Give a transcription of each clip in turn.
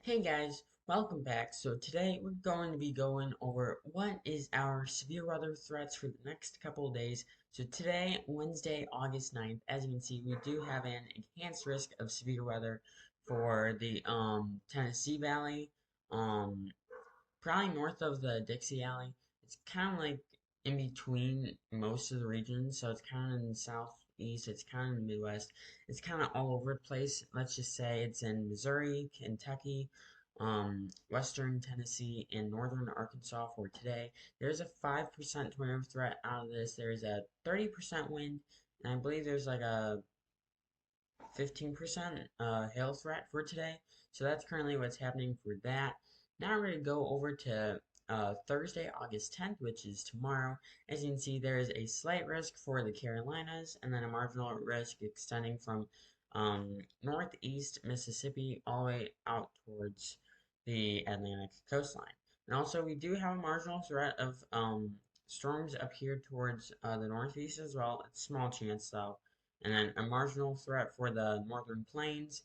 Hey guys, welcome back. So today we're going to be going over what is our severe weather threats for the next couple of days. So today, Wednesday, August 9th, as you can see, we do have an enhanced risk of severe weather for the Tennessee Valley, um, probably north of the Dixie Alley. It's kind of like in between most of the regions, so it's kind of in the southeast, it's kind of in the Midwest, it's kind of all over the place. Let's just say it's in Missouri, Kentucky, Western Tennessee, and Northern Arkansas for today. There's a 5% tornado threat out of this. There's a 30% wind, and I believe there's like a 15% hail threat for today. So that's currently what's happening for that. Now we're going to go over to Thursday, August 10th, which is tomorrow. As you can see, there is a slight risk for the Carolinas and then a marginal risk extending from northeast Mississippi all the way out towards the Atlantic coastline. And also, we do have a marginal threat of storms up here towards the northeast as well. It's a small chance though, and then a marginal threat for the northern plains.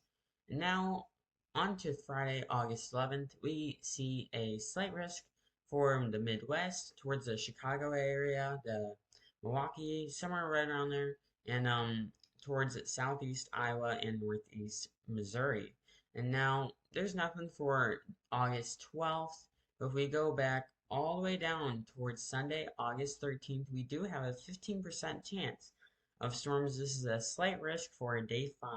And now, on to Friday, August 11th, we see a slight risk for the Midwest towards the Chicago area, the Milwaukee, somewhere right around there, and towards southeast Iowa and northeast Missouri. And now, there's nothing for August 12th. But if we go back all the way down towards Sunday, August 13th, we do have a 15% chance of storms. This is a slight risk for day 5.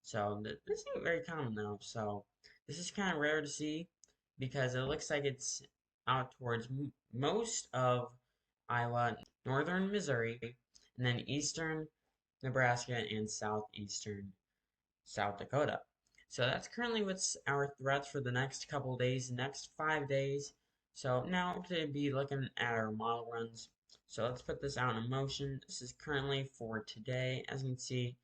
So this isn't very common though. So this is kind of rare to see because it looks like it's out towards most of Iowa, northern Missouri, and then eastern Nebraska and southeastern South Dakota. So that's currently what's our threats for the next couple days, next 5 days. So now we're going to be looking at our model runs. So let's put this out in motion. This is currently for today. As you can see,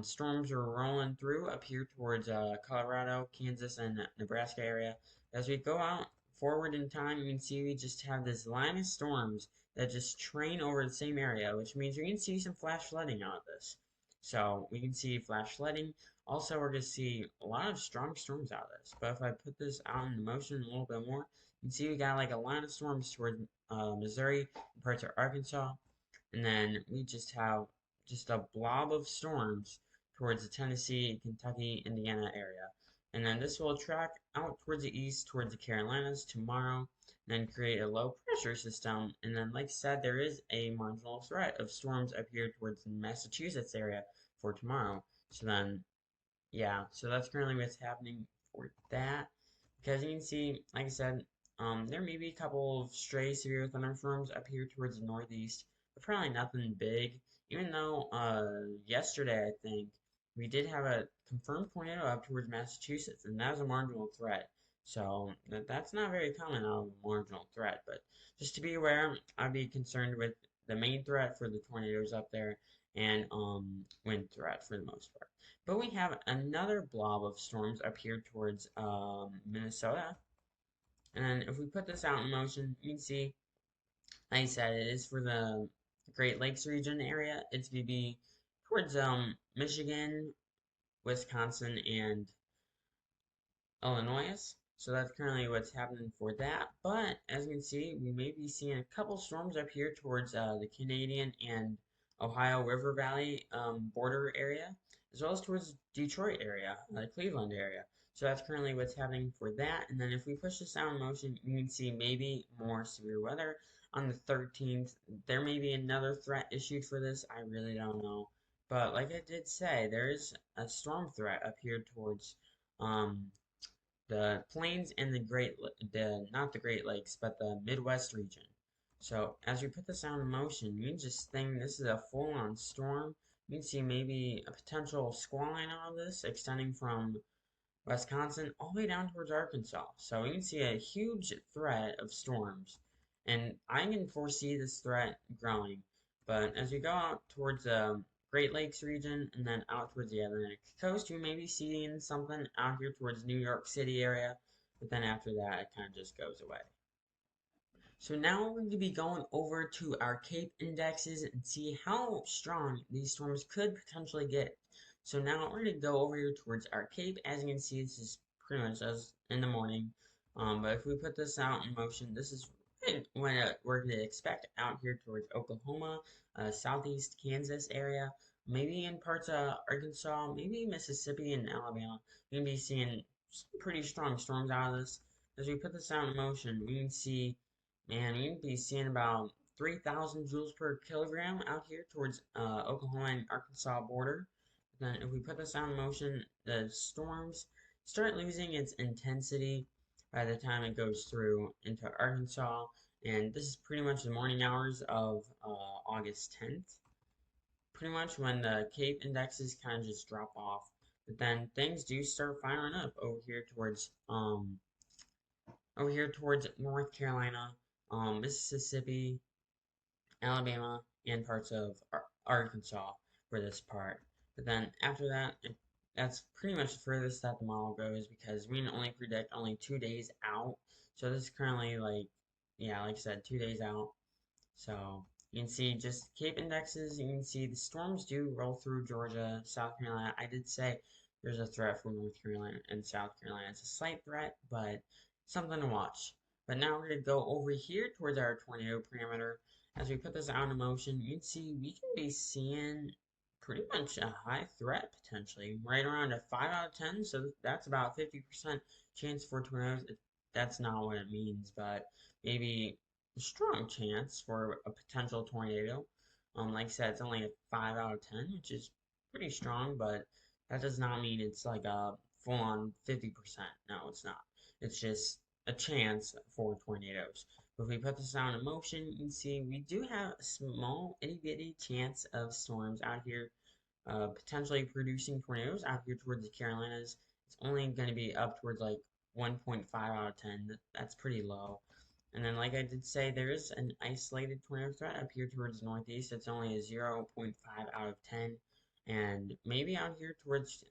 storms are rolling through up here towards Colorado, Kansas, and Nebraska area. As we go out forward in time, you can see we just have this line of storms that just train over the same area, which means we can see some flash flooding out of this. So we can see flash flooding. Also, we're going to see a lot of strong storms out of this. But if I put this out in motion a little bit more, you can see we got like a line of storms toward Missouri and parts of Arkansas. And then we just have just a blob of storms towards the Tennessee, Kentucky, Indiana area. And then this will track out towards the east, towards the Carolinas tomorrow, and then create a low pressure system. And then, like I said, there is a marginal threat of storms up here towards the Massachusetts area for tomorrow. So then yeah, so that's currently what's happening for that. Because you can see, like I said, there may be a couple of stray severe thunderstorms up here towards the northeast, but probably nothing big. Even though yesterday, I think, we did have a confirmed tornado up towards Massachusetts, and that was a marginal threat. So that's not very common of a marginal threat, but just to be aware, I'd be concerned with the main threat for the tornadoes up there and wind threat for the most part. But we have another blob of storms up here towards Minnesota. And then if we put this out in motion, you can see, like I said, it is for the Great Lakes region area. It's going to be towards Michigan, Wisconsin, and Illinois. So that's currently what's happening for that. But as you can see, we may be seeing a couple storms up here towards the Canadian and Ohio River Valley border area, as well as towards Detroit area, the Cleveland area. So that's currently what's happening for that. And then if we push this out in motion, you can see maybe more severe weather on the 13th. There may be another threat issued for this. I really don't know. But like I did say, there is a storm threat up here towards um, the plains and the not the Great Lakes, but the Midwest region. So as we put this out in motion, you can just think this is a full-on storm. You can see maybe a potential squall line out of this extending from Wisconsin all the way down towards Arkansas. So we can see a huge threat of storms. And I can foresee this threat growing. But as we go out towards the Great Lakes region and then out towards the Atlantic coast, you may be seeing something out here towards New York City area. But then after that, it kind of just goes away. So now we're going to be going over to our Cape indexes and see how strong these storms could potentially get. So now we're going to go over here towards our Cape. As you can see, this is pretty much as in the morning. But if we put this out in motion, this is when we're going to expect out here towards Oklahoma, southeast Kansas area, maybe in parts of Arkansas, maybe Mississippi and Alabama. We're going to be seeing some pretty strong storms out of this. As we put this out in motion, we can see, man, we can be seeing about 3,000 joules per kilogram out here towards Oklahoma and Arkansas border. Then if we put this out in motion, the storms start losing its intensity by the time it goes through into Arkansas. And this is pretty much the morning hours of August 10th. Pretty much when the Cape indexes kind of just drop off. But then things do start firing up over here towards North Carolina, Mississippi, Alabama, and parts of Arkansas for this part. But then after that, that's pretty much the furthest that the model goes because we can only predict only 2 days out. So this is currently like, yeah, like I said, 2 days out. So you can see just Cape indexes. You can see the storms do roll through Georgia, South Carolina. I did say there's a threat from North Carolina and South Carolina. It's a slight threat, but something to watch. But now we're going to go over here towards our tornado parameter. As we put this out in motion, you can see we can be seeing pretty much a high threat potentially, right around a 5 out of 10. So that's about 50% chance for tornadoes. That's not what it means, but maybe a strong chance for a potential tornado. Like I said, it's only a 5 out of 10, which is pretty strong, but that does not mean it's like a full on 50%. No, it's not. It's just a chance for tornadoes. But if we put this out in motion, you can see we do have a small itty bitty chance of storms out here, potentially producing tornadoes out here towards the Carolinas. It's only going to be up towards like 1.5 out of 10. That's pretty low. And then, like I did say, there is an isolated tornado threat up here towards the northeast. It's only a 0.5 out of 10. And maybe out here towards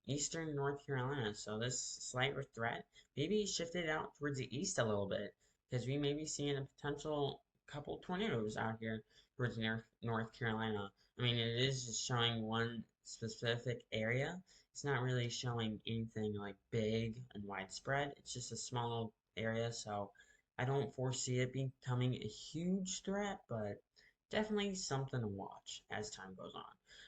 eastern North Carolina. So this slight threat maybe shifted out towards the east a little bit because we may be seeing a potential couple tornadoes out here towards North Carolina. I mean, it is just showing one specific area. It's not really showing anything like big and widespread. It's just a small area, so I don't foresee it becoming a huge threat, but definitely something to watch as time goes on.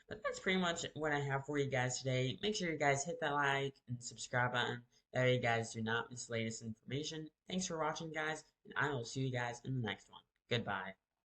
But that's pretty much what I have for you guys today. Make sure you guys hit that like and subscribe button. That way you guys do not miss the latest information. Thanks for watching, guys, and I will see you guys in the next one. Goodbye.